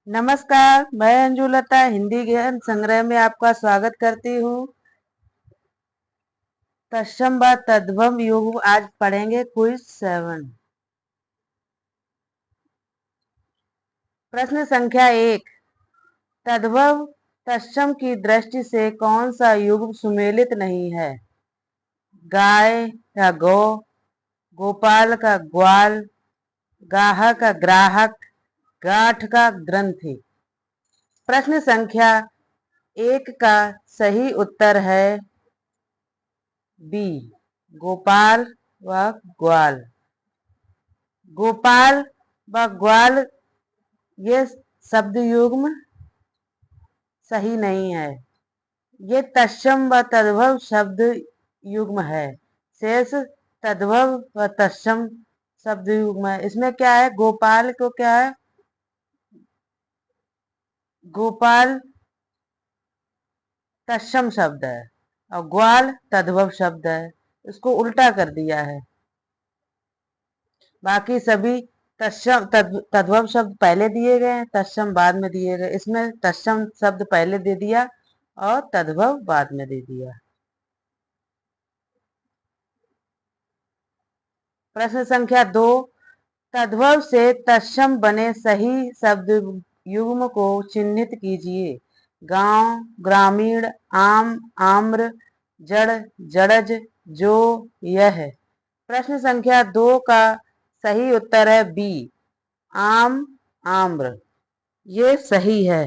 नमस्कार, मैं अंजुलता हिंदी ज्ञान संग्रह में आपका स्वागत करती हूँ। तत्सम व तद्भव युग आज पढ़ेंगे क्विज 7। प्रश्न संख्या 1। तद्भव तत्सम की दृष्टि से कौन सा युग सुमेलित नहीं है? गाय का गौ, गोपाल का ग्वाल, गाह का ग्राहक, गाठ का ग्रंथि। प्रश्न संख्या 1 का सही उत्तर है बी, गोपाल व ग्वाल। गोपाल व ग्वाल ये शब्द युग्म सही नहीं है। ये तत्सम व तद्भव शब्द युग्म है। शेष तद्भव व तत्सम शब्द युग्म है। इसमें क्या है? गोपाल को क्या है? गोपाल तत्सम शब्द है और ग्वाल तद्भव शब्द है। इसको उल्टा कर दिया है। बाकी सभी तत्सम तद्भव शब्द पहले दिए गए हैं, तत्सम बाद में दिए गए। इसमें तत्सम शब्द पहले दे दिया और तद्भव बाद में दे दिया। प्रश्न संख्या 2। तद्भव से तत्सम बने सही शब्द युग्म को चिन्हित कीजिए। गांव, ग्रामीण, आम, आम्र, जड़, जड़ज, जो, यह। प्रश्न संख्या 2 का सही उत्तर है बी, आम, आम्र। ये सही है।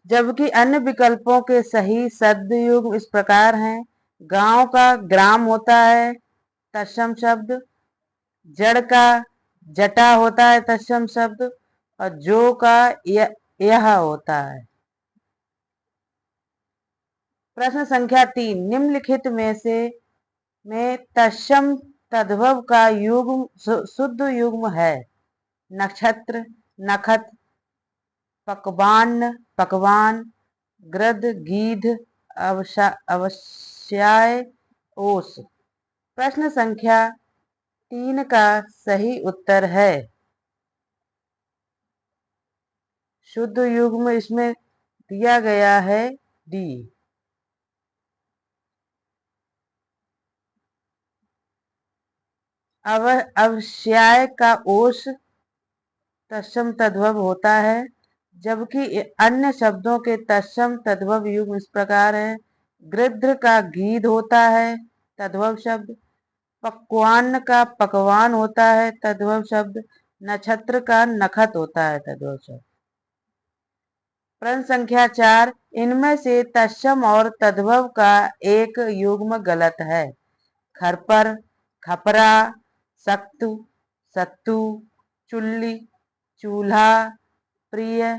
जबकि अन्य विकल्पों के सही शब्द युग्म इस प्रकार हैं। गांव का ग्राम होता है तत्सम शब्द, जड़ का जटा होता है तत्सम शब्द और जो का यह होता है। प्रश्न संख्या 3। निम्नलिखित में से तत्सम तद्भव का युग्म शुद्ध युग्म है। नक्षत्र, नखत, पकवान, पकवान, गृध, गीध, अवश्याय, ओस। प्रश्न संख्या 3 का सही उत्तर है शुद्ध युग्म इसमें दिया गया है डी। अवश्याय का ओस तत्सम तद्भव होता है। जबकि अन्य शब्दों के तत्सम तद्भव युग्म इस प्रकार है। गृध्र का गीध होता है तद्भव शब्द, पक्वान का पकवान होता है तद्भव शब्द, नक्षत्र का नखत होता है तद्भव शब्द। प्रश्न संख्या 4। इनमें से तत्सम और तद्भव का एक युग्म गलत है। खरपर, खपरा, सक्तु, सत्तू, चुल्ली, चूल्हा, प्रिय,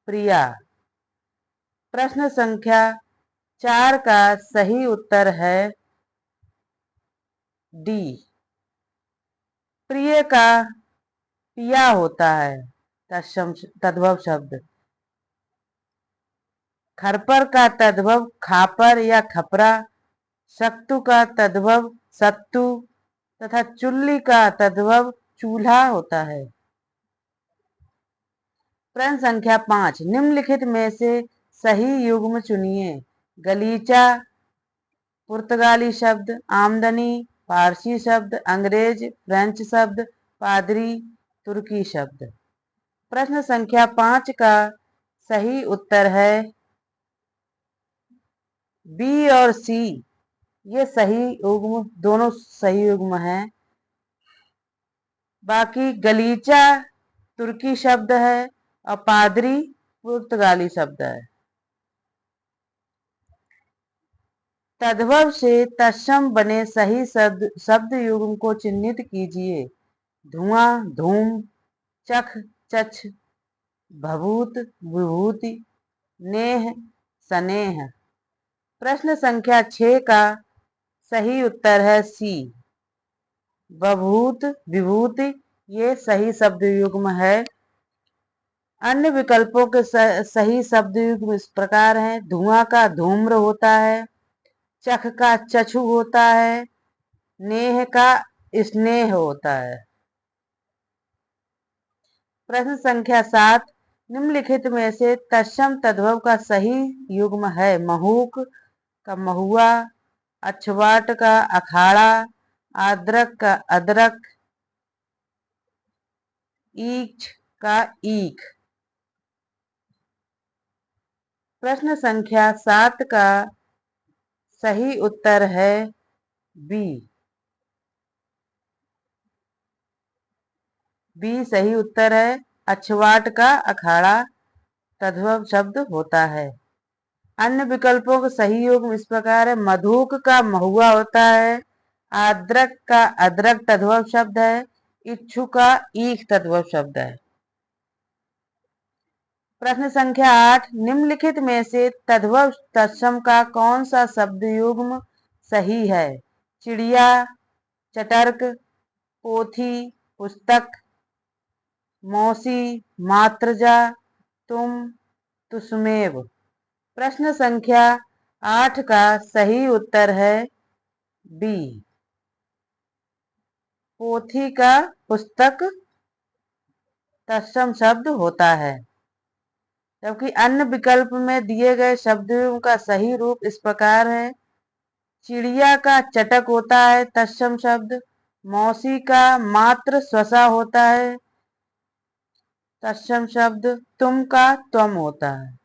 प्रिया। प्रश्न संख्या 4 का सही उत्तर है डी, प्रिय का पिया होता है तत्सम तद्भव शब्द। खरपर का तद्भव खापर या खपरा, सक्तु का तद्भव सत्तू तथा चुल्ली का तद्भव चूल्हा होता है। प्रश्न संख्या 5। निम्नलिखित में से सही युग्म चुनिए। गलीचा पुर्तगाली शब्द, आमदनी फारसी शब्द, अंग्रेज फ्रेंच शब्द, पादरी तुर्की शब्द। प्रश्न संख्या 5 का सही उत्तर है बी और सी। ये सही युग्म, दोनों सही युग्म है। बाकी गलीचा तुर्की शब्द है और पादरी पुर्तगाली शब्द है। तद्भव से तत्सम बने सही शब्द युग्म को चिन्हित कीजिए। धुआं, धूम, चख, चछ, भभूत, विभूति, नेह, स्नेह। प्रश्न संख्या 6 का सही उत्तर है सी, बभूत, विभूति। ये सही शब्द युग्म है। अन्य विकल्पों के सही शब्द युग्म इस प्रकार हैं। धुआं का धूम्र होता है, चख का चछु होता है, नेह का स्नेह होता है। प्रश्न संख्या 7, निम्नलिखित में से तत्सम तद्भव का सही युग्म है? महूक का महुआ, अछवाट का अखाड़ा, आद्रक का अदरक, ईख का ईख। प्रश्न संख्या 7 का सही उत्तर है बी। बी सही उत्तर है। अछवाट का अखाड़ा तद्भव शब्द होता है। अन्य विकल्पों का सही योग इस प्रकार है। मधुक का महुआ होता है, आद्रक का अदरक तद्भव शब्द है, इच्छु का ईख तद्भव शब्द है। प्रश्न संख्या 8, निम्नलिखित में से तद्भव तत्सम का कौन सा शब्द युग्म सही है? चिड़िया, चटर्क, पोथी, पुस्तक, मौसी, मात्रजा, तुम, तुसमेव। प्रश्न संख्या 8 का सही उत्तर है बी। पोथी का पुस्तक तत्सम शब्द होता है। जबकि अन्य विकल्प में दिए गए शब्दों का सही रूप इस प्रकार है। चिड़िया का चटक होता है तत्सम शब्द, मौसी का मात्र स्वसा होता है तत्सम शब्द, तुम का त्वम होता है।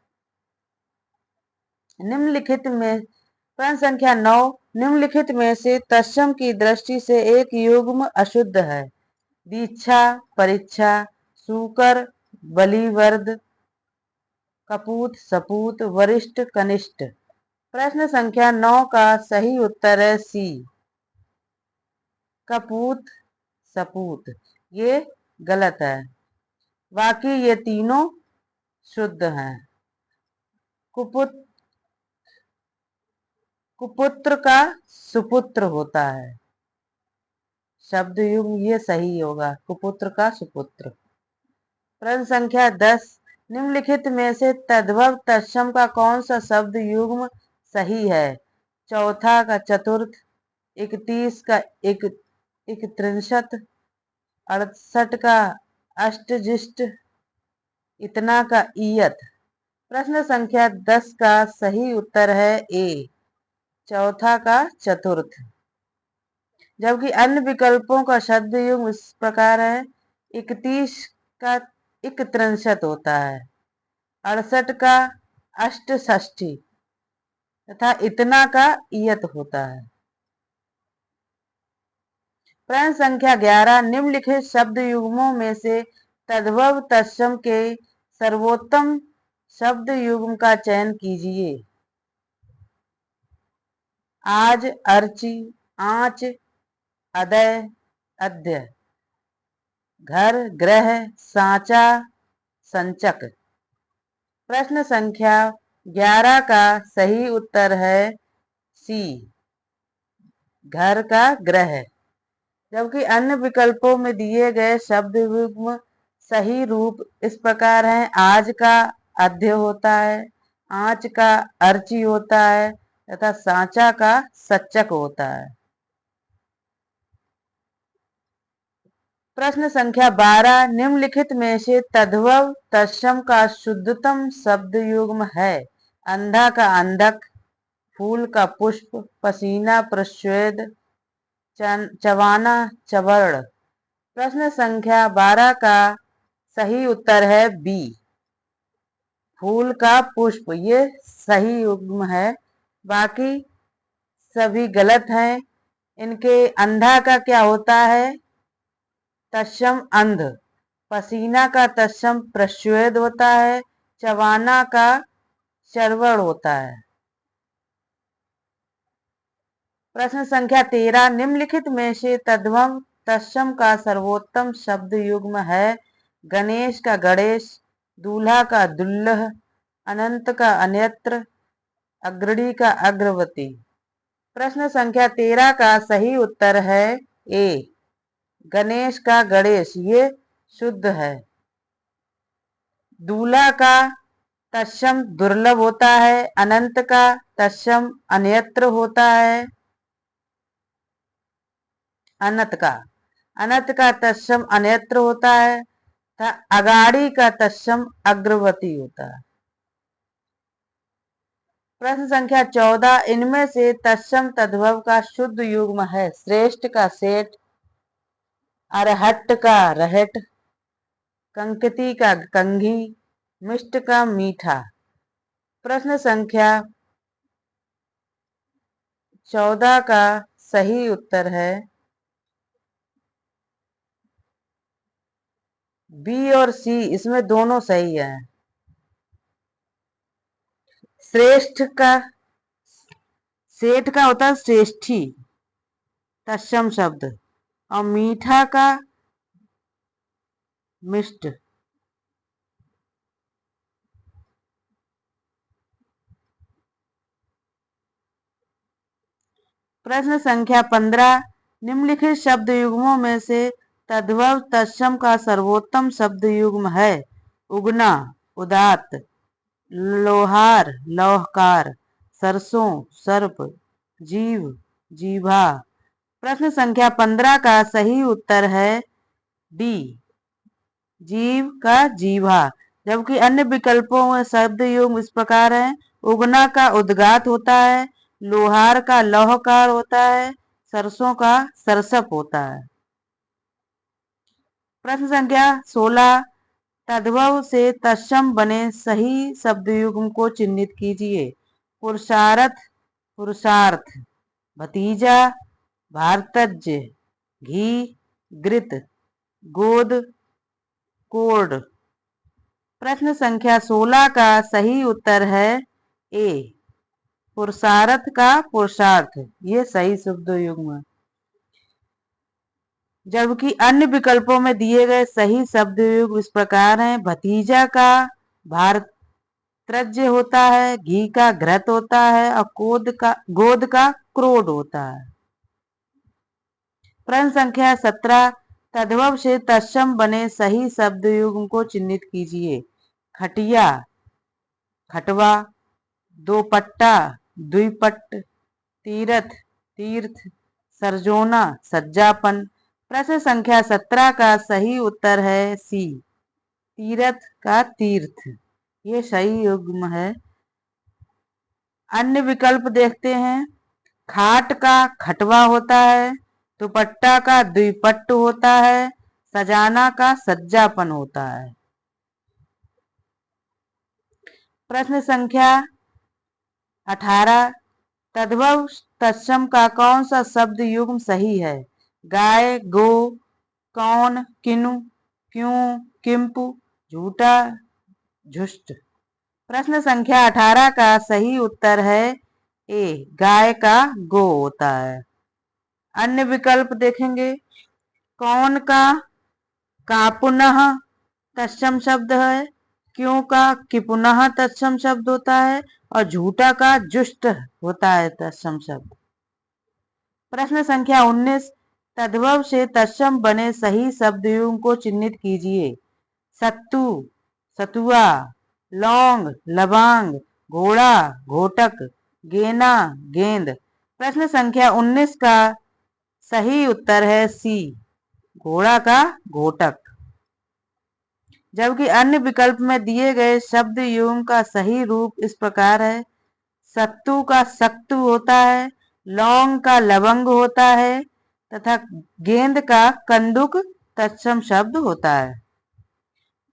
निम्नलिखित में प्रश्न संख्या 9, निम्नलिखित में से तत्सम की दृष्टि से एक युग्म अशुद्ध है? दीक्षा, परीक्षा, सूकर, बलिवर्द, कपूत, सपूत, वरिष्ठ, कनिष्ठ। प्रश्न संख्या 9 का सही उत्तर है सी, कपूत, सपूत। ये गलत है, बाकी ये तीनों शुद्ध हैं। कुपुत्र का सुपुत्र होता है, शब्द युग्म ये सही होगा, कुपुत्र का सुपुत्र। प्रश्न संख्या 10, निम्नलिखित में से तद्भव तत्सम का कौन सा शब्द युग्म सही है? चौथा का चतुर्थ, 31 का इकत्रिंशत, 68 का अष्टजिष्ट, इतना का ईयत। प्रश्न संख्या 10 का सही उत्तर है ए, चौथा का चतुर्थ। जबकि अन्य विकल्पों का शब्द युग्म इस प्रकार है। 31 का इकत्रिंशत होता है, 68 का अष्टषष्ठी तथा इतना का ईयत होता है। प्रश्न संख्या 11, निम्नलिखित शब्द युग्मों में से तद्भव तत्सम के सर्वोत्तम शब्द युग्म का चयन कीजिए। आज, अर्ची, आँच, अदय, अद्य, घर, ग्रह, सांचा, संचक। प्रश्न संख्या 11 का सही उत्तर है सी, घर का ग्रह। जबकि अन्य विकल्पों में दिए गए शब्द युग्म सही रूप इस प्रकार हैं। आज का अध्य होता है, आँच का अर्ची होता है तथा सांचा का सच्चक होता है। प्रश्न संख्या 12, निम्नलिखित में से तद्भव तत्सम का शुद्धतम शब्द युग्म है? अंधा का अंधक, फूल का पुष्प, पसीना प्रस्वेद, चवाना चवर्ण। प्रश्न संख्या 12 का सही उत्तर है बी, फूल का पुष्प। ये सही युग्म है, बाकी सभी गलत हैं। इनके अंधा का क्या होता है? तत्सम अंध, पसीना का तत्सम प्रस्वेद होता है, चवाना का चरवण होता है। प्रश्न संख्या 13, निम्नलिखित में से तद्भव तत्सम का सर्वोत्तम शब्द युग्म है? गणेश का गणेश, दूल्हा का दुल्लह, अनंत का अन्यत्र, अग्रणी का अग्रवती। प्रश्न संख्या 13 का सही उत्तर है ए, गणेश का गणेश। ये शुद्ध है। दूल्हा का तत्सम दुर्लभ होता है, अनंत का तत्सम अन्यत्र होता है, अनंत का तत्सम अन्यत्र होता है तथा अगाड़ी का तत्सम अग्रवर्ती होता है। प्रश्न संख्या 14, इनमें से तत्सम तद्भव का शुद्ध युग्म है। श्रेष्ठ का सेठ, अरहट का रहट, कंकती का कंघी, मिष्ट का मीठा। प्रश्न संख्या 14 का सही उत्तर है बी और सी, इसमें दोनों सही है। श्रेष्ठ का सेठ का होता है श्रेष्ठी तत्सम शब्द, और मीठा का मिष्ट। प्रश्न संख्या 15, निम्नलिखित शब्द युग्मों में से तद्भव तत्सम का सर्वोत्तम शब्द युग्म है। उगना उदात्त, लोहार लौहकार, सरसों सर्प, जीव जीभा। प्रश्न संख्या 15 का सही उत्तर है डी, जीव का जीभा। जबकि अन्य विकल्पों में शब्द युग्म इस प्रकार है। उगना का उद्गात होता है, लोहार का लौहकार होता है, सरसों का सरसप होता है। प्रश्न संख्या 16, तद्भव से तत्सम बने सही शब्द युग्म को चिन्हित कीजिए। पुरुषार्थ पुरुषार्थ, भतीजा भारतज्य, घी घृत, गोद कोड। प्रश्न संख्या 16 का सही उत्तर है ए, पुरुषार्थ का पुरुषार्थ, ये सही शब्द युग्म है। जबकि अन्य विकल्पों में दिए गए सही शब्द युग्म इस प्रकार हैं। भतीजा का भारतज्य होता है, घी का घृत होता है, और गोद का क्रोड होता है। प्रश्न संख्या 17, तद्भव से तत्सम बने सही शब्द युग्म को चिन्हित कीजिए। खटिया खटवा, दोपट्टा द्विपट्ट, तीरथ तीर्थ, सरजोना सज्जापन। प्रश्न संख्या 17 का सही उत्तर है सी, तीरथ का तीर्थ, ये सही युग्म है। अन्य विकल्प देखते हैं। खाट का खटवा होता है, दुपट्टा का द्विपट्ट होता है, सजाना का सज्जापन होता है। प्रश्न संख्या 18, तद्भव तत्सम का कौन सा शब्द युग्म सही है। गाय गो, कौन किनु, क्यों किंपु, झूठा झुष्ट। प्रश्न संख्या 18 का सही उत्तर है ए, गाय का गो होता है। अन्य विकल्प देखेंगे। कौन का पुनः तत्सम शब्द है, क्यों का कि पुनः तत्सम शब्द होता है, और झूठा का जुष्ट होता है तत्सम शब्द। प्रश्न संख्या 19, तद्भव से तत्सम बने सही शब्द युग्म को चिन्हित कीजिए। सत्तू सतुआ, लौंग लबांग, घोड़ा घोटक, गेना गेंद। प्रश्न संख्या 19 का सही उत्तर है सी, घोड़ा का घोटक। जबकि अन्य विकल्प में दिए गए शब्द युग्म का सही रूप इस प्रकार है। सत्तू का सक्तु होता है, लौंग का लवंग होता है, तथा गेंद का कंदुक तत्सम शब्द होता है।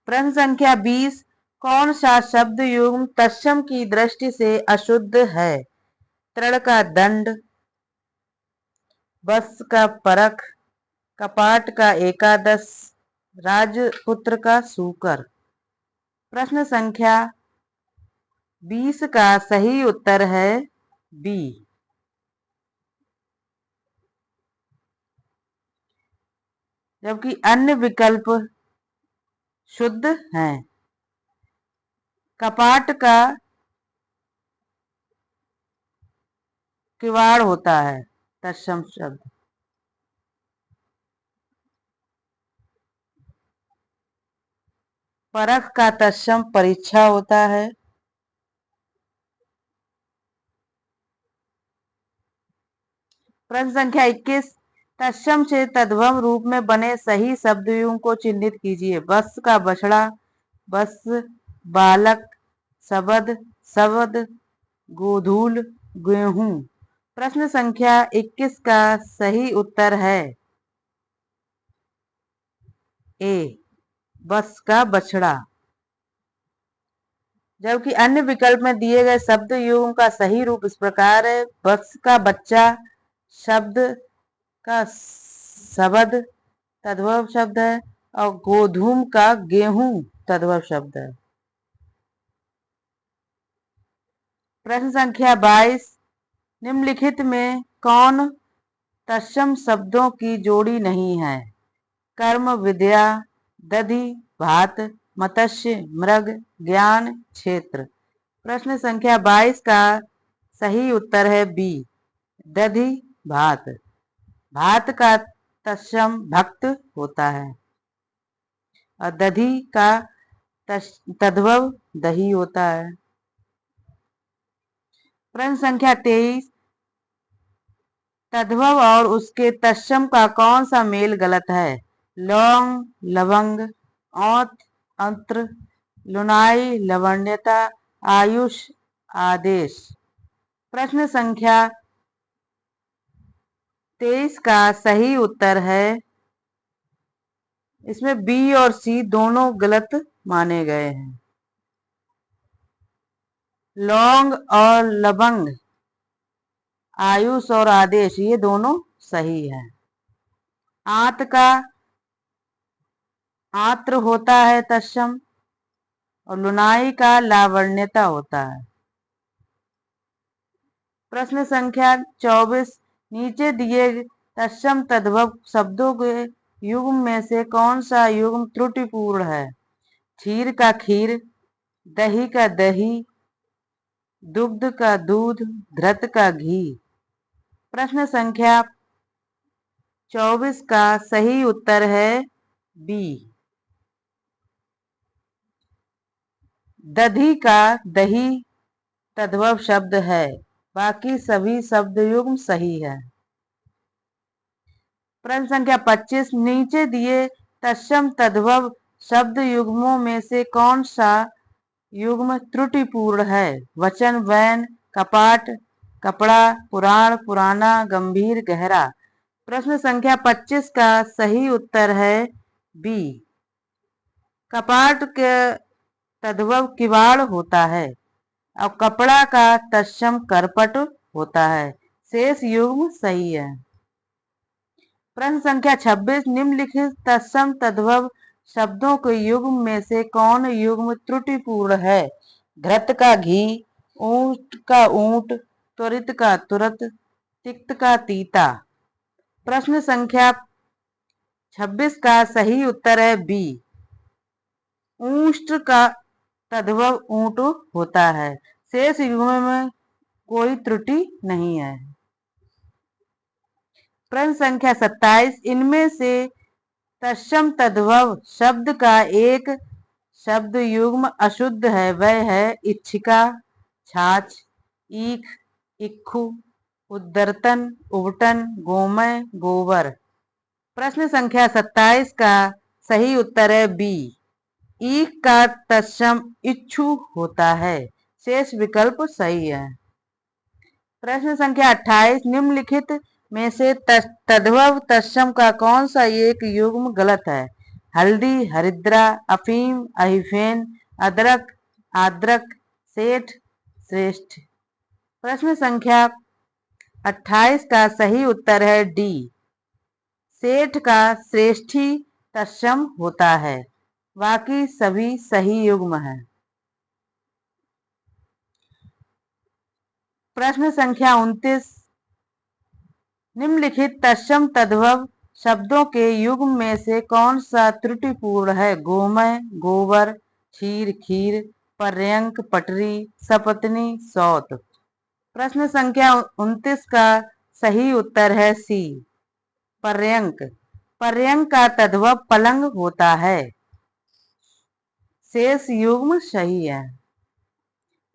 प्रश्न संख्या 20, कौन सा शब्द युग्म तत्सम की दृष्टि से अशुद्ध है। तृण का दंड, बस का परख, कपाट का एकादश, राजपुत्र का सूकर। प्रश्न संख्या 20 का सही उत्तर है बी, जबकि अन्य विकल्प शुद्ध हैं। कपाट का किवाड़ होता है तत्सम शब्द। परख का तत्सम परीक्षा होता है। प्रश्न संख्या 21, तत्सम से तद्भव रूप में बने सही शब्दयुग्म को चिन्हित कीजिए। बस का बछड़ा, बस, बालक, शबद, शबद, गोधूल, गेहूं। प्रश्न संख्या 21 का सही उत्तर है ए, बस का बछड़ा। जबकि अन्य विकल्प में दिए गए शब्द युग्म का सही रूप इस प्रकार है। बस का बच्चा शब्द का शबद तद्भव शब्द है और गोधूम का गेहूं तद्भव शब्द है। प्रश्न संख्या 22, निम्नलिखित में कौन तत्सम शब्दों की जोड़ी नहीं है? कर्म, विद्या, दधि, भात, मत्स्य, मृग, ज्ञान, क्षेत्र। प्रश्न संख्या 22 का सही उत्तर है बी, दधि, भात। भात का तत्सम भक्त होता है और दधि का तद्भव दही होता है। प्रश्न संख्या 23, तद्भव और उसके तत्सम का कौन सा मेल गलत है? लौंग, लवंग, औंत, अंत्र, लुनाई, लवण्यता, आयुष, आदेश। प्रश्न संख्या 23 का सही उत्तर है, इसमें बी और सी दोनों गलत माने गए हैं। लौंग और लवंग, आयुष और आदेश ये दोनों सही है। आंत का आत्र होता है तत्सम और लुनाई का लावण्यता होता है। प्रश्न संख्या 24, नीचे दिए तत्सम तद्भव शब्दों के युग्म में से कौन सा युग्म त्रुटिपूर्ण है? क्षीर का खीर, दही का दही, दुग्ध का दूध, घृत का घी। प्रश्न संख्या 24 का सही उत्तर है बी, दधी का दही तद्भव शब्द है, बाकी सभी शब्द युग्म सही है। प्रश्न संख्या 25, नीचे दिए तत्सम तद्भव शब्द युग्मों में से कौन सा युग्म त्रुटिपूर्ण है? वचन, वैन, कपाट, कपड़ा, पुराण, पुराना, गंभीर, गहरा। प्रश्न संख्या 25 का सही उत्तर है बी, कपाट के तद्भव किवाड़ होता है और कपड़ा का तत्सम करपट होता है। शेष युग्म सही है। प्रश्न संख्या 26, निम्नलिखित तत्सम तद्भव शब्दों के युग्म में से कौन युग्म त्रुटिपूर्ण है? घृत का घी, ऊंट का ऊंट, त्वरित का तुरत, तिक्त का तीता। प्रश्न संख्या 26 का सही उत्तर है बी, ऊष्ट का तद्भव ऊंट होता है। शेष युग्म में कोई त्रुटि नहीं है। प्रश्न संख्या 27, इनमें से तत्सम तद्भव शब्द का एक शब्द युग्म अशुद्ध है, वह है इच्छिका, छाछ, ईख, इक्खु, उद्दरतन, उबटन, गोमय, गोबर। प्रश्न संख्या 27 का सही उत्तर है बी, ईख का तत्सम इच्छु होता है। शेष विकल्प सही है। प्रश्न संख्या 28, निम्नलिखित में से तद्भव तत्सम का कौन सा एक युग्म गलत है? हल्दी, हरिद्रा, अफीम, अहिफेन, अदरक, आद्रक, सेठ, श्रेष्ठ। प्रश्न संख्या 28 का सही उत्तर है डी, सेठ का श्रेष्ठी तत्सम होता है, बाकी सभी सही युग्म है। प्रश्न संख्या 29, निम्नलिखित तत्सम तद्भव शब्दों के युग्म में से कौन सा त्रुटिपूर्ण है? गोमय, गोबर, क्षीर, खीर, पर्यंक, पटरी, सपत्नी, सौत। प्रश्न संख्या 29 का सही उत्तर है सी, पर्यंक। पर्यंक का तद्भव पलंग होता है। शेष युग्म सही है।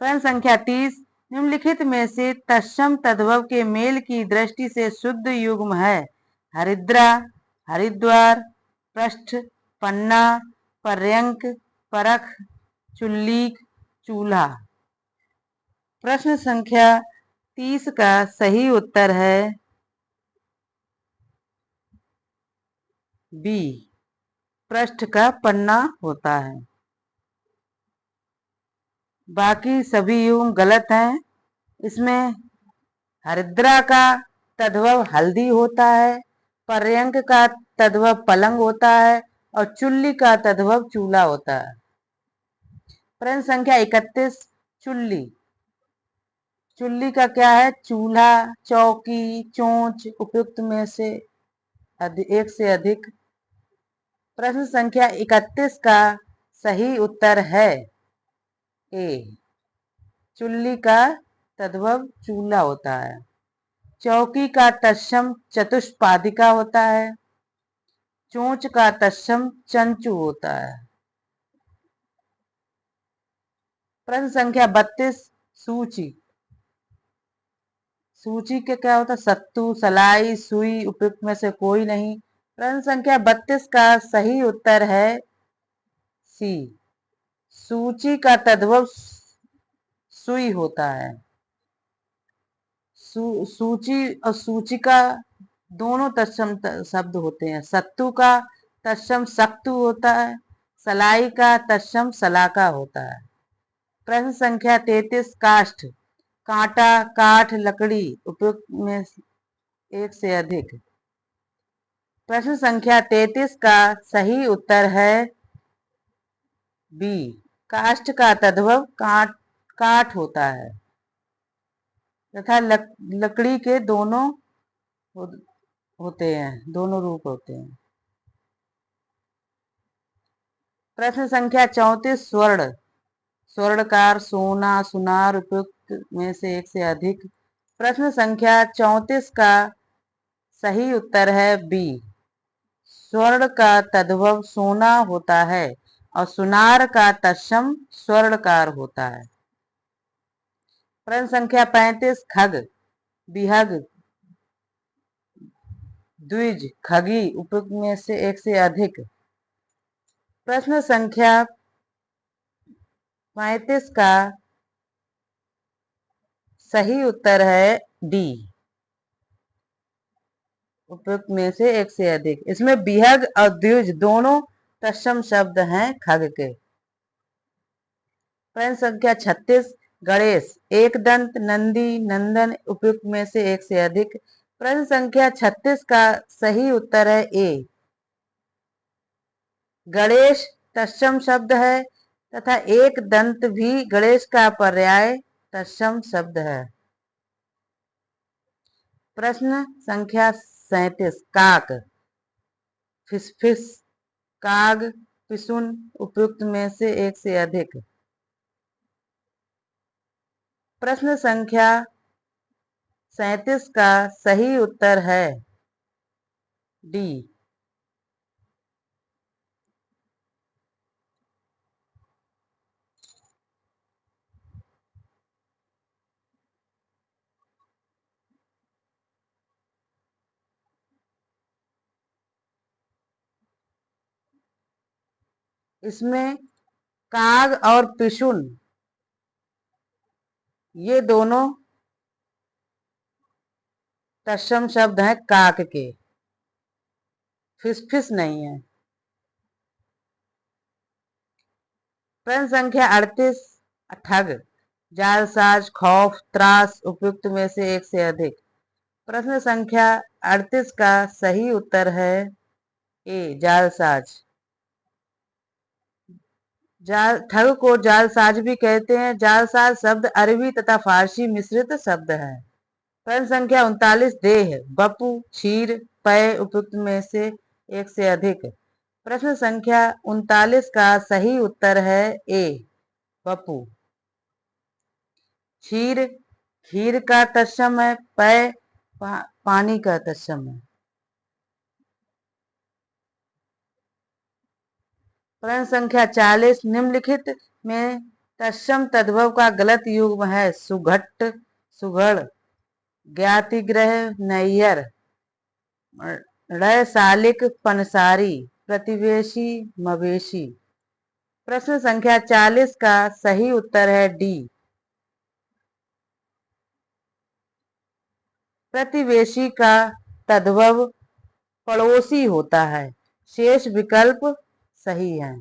प्रश्न संख्या 30, निम्नलिखित में से तत्सम तद्भव के मेल की दृष्टि से शुद्ध युग्म है? हरिद्रा, हरिद्वार, पृष्ठ, पन्ना, पर्यंक, परख, चुल्लीक, चूल्हा। प्रश्न संख्या 30 का सही उत्तर है बी, पृष्ठ का पन्ना होता है। बाकी सभी युग्म गलत हैं। इसमें हरिद्रा का तद्भव हल्दी होता है, पर्यंक का तद्भव पलंग होता है और चुल्ली का तद्भव चूल्हा होता है। प्रश्न संख्या 31, चुल्ली। चुल्ली का क्या है? चूल्हा, चौकी, चोंच, उपयुक्त में से एक से अधिक। प्रश्न संख्या 31 का सही उत्तर है ए, चुल्ली का तद्भव चूल्हा होता है। चौकी का तत्सम चतुष्पादिका होता है। चोंच का तत्सम चंचू होता है। प्रश्न संख्या 32, सूची। सूची के क्या होता है? सत्तू, सलाई, सुई, उपयुक्त में से कोई नहीं। प्रश्न संख्या 32 का सही उत्तर है सी, सूची का तद्भव सुई होता है। सूची और सूचिका दोनों तत्सम शब्द होते हैं। सत्तू का तत्सम सख्तु होता है, सलाई का तत्सम सलाका होता है। प्रश्न संख्या 33, काष्ठ। कांटा, काठ, लकड़ी, उपयुक्त में एक से अधिक। प्रश्न संख्या 33 का सही उत्तर है बी, काष्ठ का तद्भव काठ होता है तथा लकड़ी के दोनों होते हैं, दोनों रूप होते हैं। प्रश्न संख्या 34, स्वर्ण। स्वर्णकार, सोना, सुनार, उपयुक्त में से एक से अधिक। प्रश्न संख्या 34 का सही उत्तर है बी, स्वर्ण का तद्भव सोना होता है और सुनार का तत्सम स्वर्णकार होता है। प्रश्न संख्या 35, खग। बिहग, द्विज, खगी, उपयुक्त में से एक से अधिक। प्रश्न संख्या 35 का सही उत्तर है डी, उपयुक्त में से एक से अधिक। इसमें बिहग और द्विज दोनों तत्सम शब्द हैं खग के। प्रश्न संख्या 36, गणेश। एक दंत, नंदी, नंदन, उपयुक्त में से एक से अधिक। प्रश्न संख्या 36 का सही उत्तर है ए, गणेश तत्सम शब्द है तथा एक दंत भी गणेश का पर्याय तत्सम शब्द है। प्रश्न संख्या 37, काक। फिसफिस, काग, पिसुन, उपयुक्त में से एक से अधिक। प्रश्न संख्या 37 का सही उत्तर है डी, इसमें काग और पिशुन ये दोनों तत्सम शब्द हैं काक के, फिसफिस नहीं है। प्रश्न संख्या 38, ठग। जालसाज, खौफ, त्रास, उपयुक्त में से एक से अधिक। प्रश्न संख्या 38 का सही उत्तर है ए, जालसाज। ठग को जालसाज भी कहते हैं। जालसाज शब्द अरबी तथा फारसी मिश्रित शब्द है। प्रश्न संख्या 39, देह। बपु, क्षीर, पय, उपयुक्त में से एक से अधिक। प्रश्न संख्या 39 का सही उत्तर है ए, बपु। क्षीर खीर का तत्सम है, पय पानी का तत्सम है। प्रश्न संख्या 40, निम्नलिखित में तत्सम तद्भव का गलत युग्म है। सुघट्ट, सुघड़, ज्ञातिग्रह, नैयर, रसालिक पनसारी, प्रतिवेशी मवेशी। प्रश्न संख्या 40 का सही उत्तर है डी, प्रतिवेशी का तद्भव पड़ोसी होता है। शेष विकल्प सही है।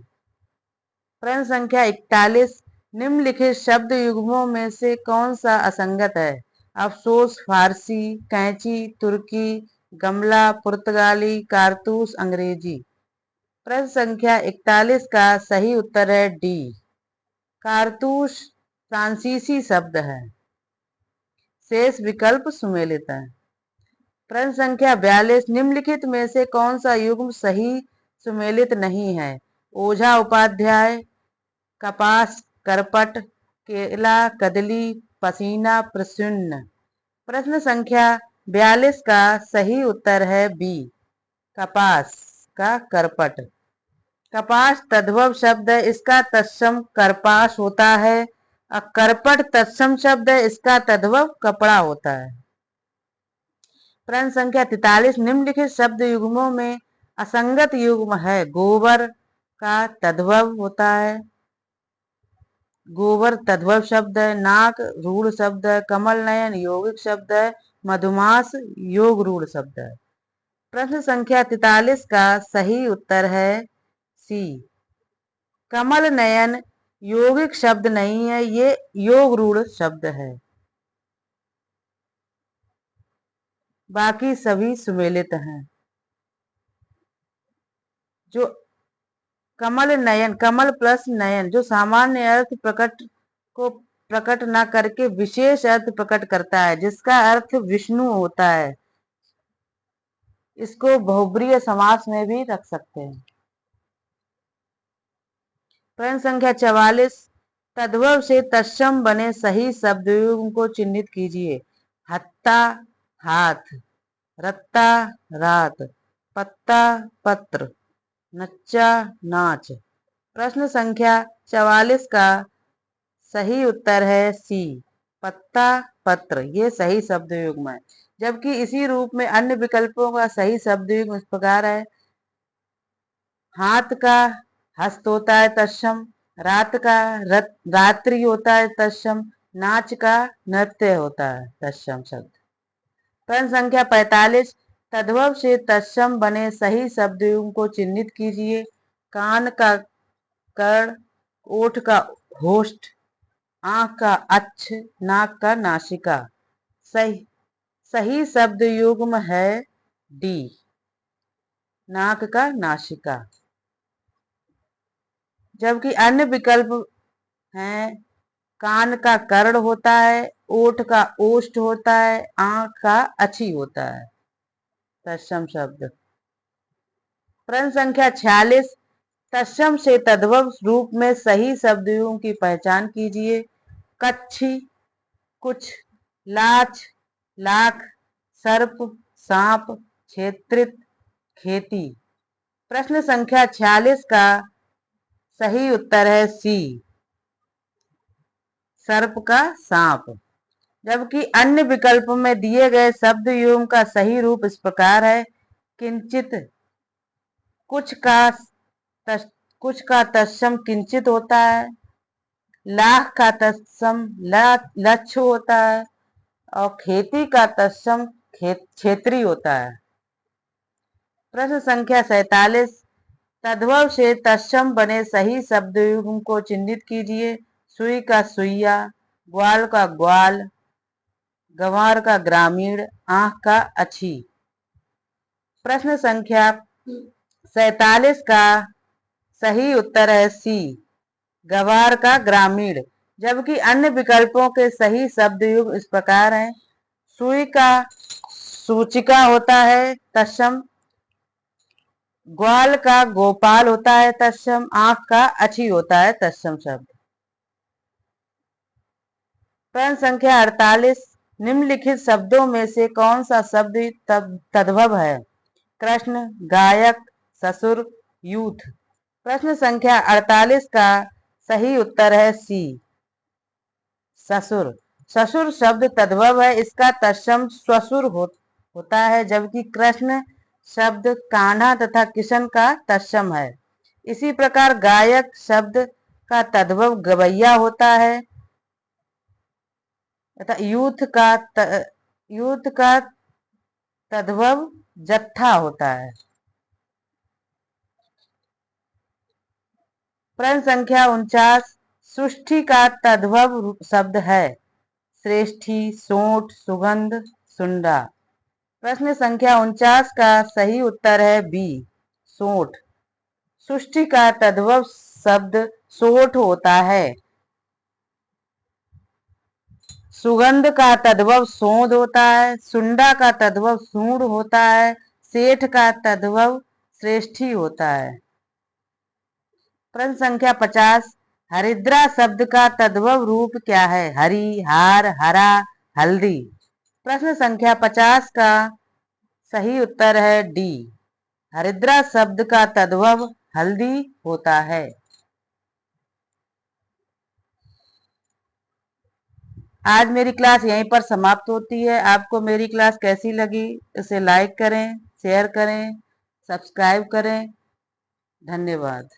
प्रश्न संख्या 41, निम्नलिखित शब्द युग्मों में से कौन सा असंगत है? अफसोस फारसी, कैंची तुर्की, गमला पुर्तगाली, कारतूस अंग्रेजी। प्रश्न संख्या 41 का सही उत्तर है डी, कारतूस फ्रांसीसी शब्द है। शेष विकल्प सुमेलित है। प्रश्न संख्या 42, निम्नलिखित में से कौन सा युग्म सही सुमेलित नहीं है? ओझा उपाध्याय, कपास करपट, केला कदली, पसीना प्रसन्न। प्रश्न संख्या 42 का सही उत्तर है बी, कपास का करपट। कपास तद्भव शब्द है, इसका तत्सम करपास होता है। करपट तत्सम शब्द है, इसका तद्भव कपड़ा होता है। प्रश्न संख्या 43, निम्नलिखित शब्द युग्मों में असंगत युग्म है? गोबर का तद्भव होता है, गोबर तद्भव शब्द है। नाक रूढ़ शब्द है। कमल नयन यौगिक शब्द है। मधुमास योग रूढ़ शब्द है। प्रश्न संख्या 43 का सही उत्तर है सी, कमल नयन यौगिक शब्द नहीं है, ये योग रूढ़ शब्द है। बाकी सभी सुमेलित हैं। जो कमल नयन, कमल प्लस नयन, जो सामान्य अर्थ प्रकट न करके विशेष अर्थ प्रकट करता है, जिसका अर्थ विष्णु होता है, इसको बहुब्रीहि समास में भी रख सकते हैं। प्रश्न संख्या 44, तद्भव से तत्सम बने सही शब्दयुग्म को चिन्हित कीजिए। हत्ता हाथ, रत्ता रात, पत्ता पत्र, नच्चा नाच। प्रश्न संख्या 44 का सही उत्तर है सी, पत्ता पत्र, ये सही शब्द युग्म है। जबकि इसी रूप में अन्य विकल्पों का सही शब्द युग्म इस प्रकार है। हाथ का हस्त होता है तत्सम, रात का रात्रि होता है तत्सम, नाच का नृत्य होता है तत्सम शब्द। प्रश्न संख्या 45, तद्भव से तत्सम बने सही शब्द युग्म को चिन्हित कीजिए। कान का कर्ण, ओठ का होष्ठ, आंख का अक्ष, नाक का नासिका। सही शब्द युग्म है डी, नाक का नासिका। जबकि अन्य विकल्प हैं, कान का कर्ण होता है, ओठ का ओष्ठ होता है, आंख का अक्षि होता है तत्सम शब्द। प्रश्न संख्या 46, तत्सम से तद्भव रूप में सही शब्दों की पहचान कीजिए। कच्छी, कुछ, लाच, लाख, सर्प, सांप, क्षेत्रित, खेती। प्रश्न संख्या 46 का सही उत्तर है सी, सर्प का सांप। जबकि अन्य विकल्पों में दिए गए शब्द युग्म का सही रूप इस प्रकार है। किंचित, कुछ का तत्सम किंचित होता है। लाख का तत्सम लक्ष्य होता है और खेती का तत्सम क्षेत्री होता है। प्रश्न संख्या 47, तद्भव से तत्सम बने सही शब्द युग्म को चिन्हित कीजिए। सुई का सुइया, ग्वाल का ग्वाल, गंवार का ग्रामीण, आंख का अच्छी। प्रश्न संख्या 47 का सही उत्तर है सी, गंवार का ग्रामीण। जबकि अन्य विकल्पों के सही शब्द युग्म इस प्रकार हैं। सुई का सूचिका होता है तत्सम, ग्वाल का गोपाल होता है तत्सम, आंख का अच्छी होता है तत्सम शब्द। प्रश्न संख्या 48, निम्नलिखित शब्दों में से कौन सा शब्द तद्भव है? कृष्ण, गायक, ससुर, यूथ। प्रश्न संख्या 48 का सही उत्तर है सी, ससुर। ससुर शब्द तद्भव है, इसका तत्सम स्वसुर होता है। जबकि कृष्ण शब्द कान्हा तथा किशन का तत्सम है। इसी प्रकार गायक शब्द का तद्भव गवैया होता है तथा यूथ का तद्भव जत्था होता है। प्रश्न संख्या 49। सुष्टि का तद्भव शब्द है श्रेष्ठी, सोंठ, सुगंध, सुंडा। प्रश्न संख्या 49 का सही उत्तर है बी, सोंठ। सुष्टि का तद्भव शब्द सोंठ होता है। सुगंध का तद्भव सोंध होता है। सुंडा का तद्भव सूंड होता है। सेठ का तद्भव श्रेष्ठी होता है। प्रश्न संख्या 50। हरिद्रा शब्द का तद्भव रूप क्या है? हरी, हार, हरा, हल्दी। प्रश्न संख्या 50 का सही उत्तर है डी, हरिद्रा शब्द का तद्भव हल्दी होता है। आज मेरी क्लास यहीं पर समाप्त होती है। आपको मेरी क्लास कैसी लगी इसे लाइक करें, शेयर करें, सब्सक्राइब करें। धन्यवाद।